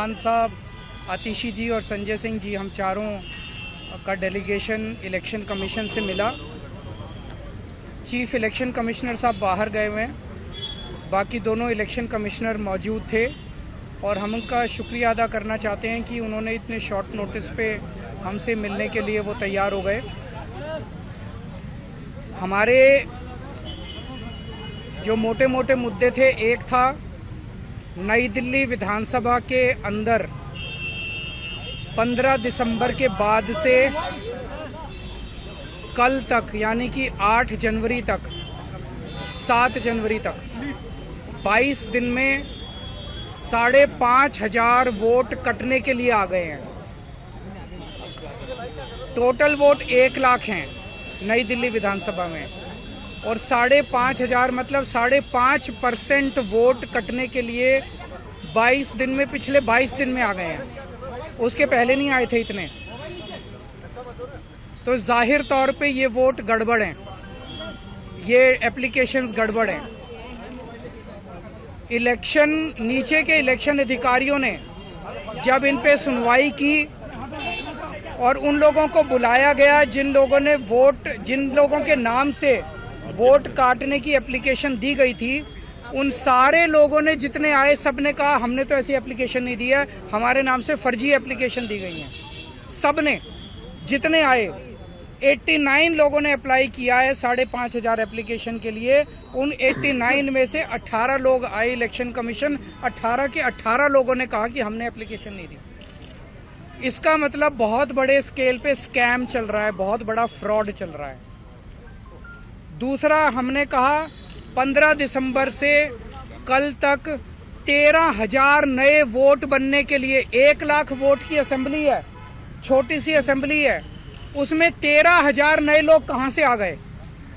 खान साहब, आतिशी जी और संजय सिंह जी, हम चारों का डेलीगेशन इलेक्शन कमीशन से मिला। चीफ इलेक्शन कमिश्नर साहब बाहर गए हुए हैं, बाकी दोनों इलेक्शन कमिश्नर मौजूद थे और हम उनका शुक्रिया अदा करना चाहते हैं कि उन्होंने इतने शॉर्ट नोटिस पे हमसे मिलने के लिए वो तैयार हो गए। हमारे जो मोटे मोटे मुद्दे थे, एक था नई दिल्ली विधानसभा के अंदर 15 दिसंबर के बाद से कल तक, यानी कि 8 जनवरी तक, 7 जनवरी तक 22 दिन में 5,500 वोट कटने के लिए आ गए हैं। टोटल वोट 1 लाख हैं नई दिल्ली विधानसभा में, और 5,500 मतलब 5.5% वोट कटने के लिए 22 दिन में, पिछले 22 दिन में आ गए हैं। उसके पहले नहीं आए थे इतने। तो जाहिर तौर पे ये वोट गड़बड़ हैं, ये एप्लीकेशंस गड़बड़ हैं। इलेक्शन, नीचे के इलेक्शन अधिकारियों ने जब इन पे सुनवाई की और उन लोगों को बुलाया गया जिन लोगों के नाम से वोट काटने की एप्लीकेशन दी गई थी, उन सारे लोगों ने, जितने आए, सब ने कहा हमने तो ऐसी एप्लीकेशन नहीं दी है, हमारे नाम से फर्जी एप्लीकेशन दी गई है। सब ने, जितने आए 89 लोगों ने अप्लाई किया है 5,500 एप्लीकेशन के लिए। उन 89 में से 18 लोग आए इलेक्शन कमीशन, 18 के 18 लोगों ने कहा कि हमने एप्लीकेशन नहीं दी। इसका मतलब बहुत बड़े स्केल पे स्कैम चल रहा है, बहुत बड़ा फ्रॉड चल रहा है। दूसरा, हमने कहा 15 दिसंबर से कल तक 13,000 नए वोट बनने के लिए, 1 लाख वोट की असेंबली है, छोटी सी असेंबली है, उसमें 13,000 नए लोग कहां से आ गए?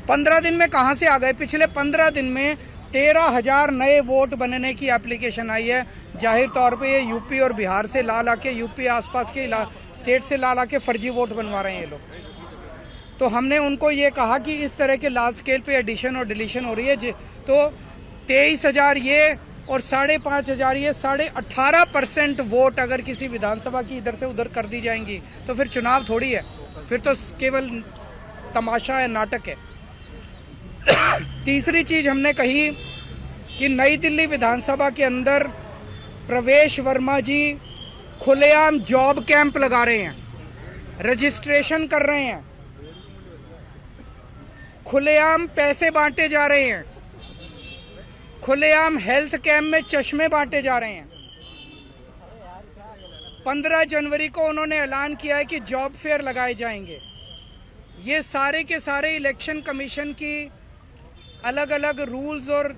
15 दिन में कहां से आ गए? पिछले 15 दिन में 13,000 नए वोट बनने की एप्लीकेशन आई है। जाहिर तौर पे ये यूपी और बिहार से ला के, यूपी आसपास के स्टेट से ला के फर्जी वोट बनवा रहे हैं ये लोग। तो हमने उनको ये कहा कि इस तरह के लार्ज स्केल पे एडिशन और डिलीशन हो रही है, तो 23,000 ये और 5,500 ये, 18.5% वोट अगर किसी विधानसभा की इधर से उधर कर दी जाएंगी तो फिर चुनाव थोड़ी है, फिर तो केवल तमाशा है, नाटक है। तीसरी चीज हमने कही कि नई दिल्ली विधानसभा के अंदर प्रवेश वर्मा जी खुलेआम जॉब कैंप लगा रहे हैं, रजिस्ट्रेशन कर रहे हैं, खुलेआम पैसे बांटे जा रहे हैं, खुलेआम हेल्थ कैंप में चश्मे बांटे जा रहे हैं। 15 जनवरी को उन्होंने ऐलान किया है कि जॉब फेयर लगाए जाएंगे। ये सारे के सारे इलेक्शन कमीशन की अलग अलग रूल्स और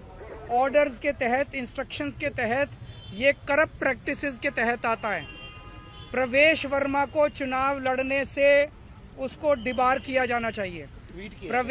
ऑर्डर्स के तहत, इंस्ट्रक्शंस के तहत, ये करप्ट प्रैक्टिसेस के तहत आता है। प्रवेश वर्मा को चुनाव लड़ने से उसको डिबार किया जाना चाहिए। प्रवेश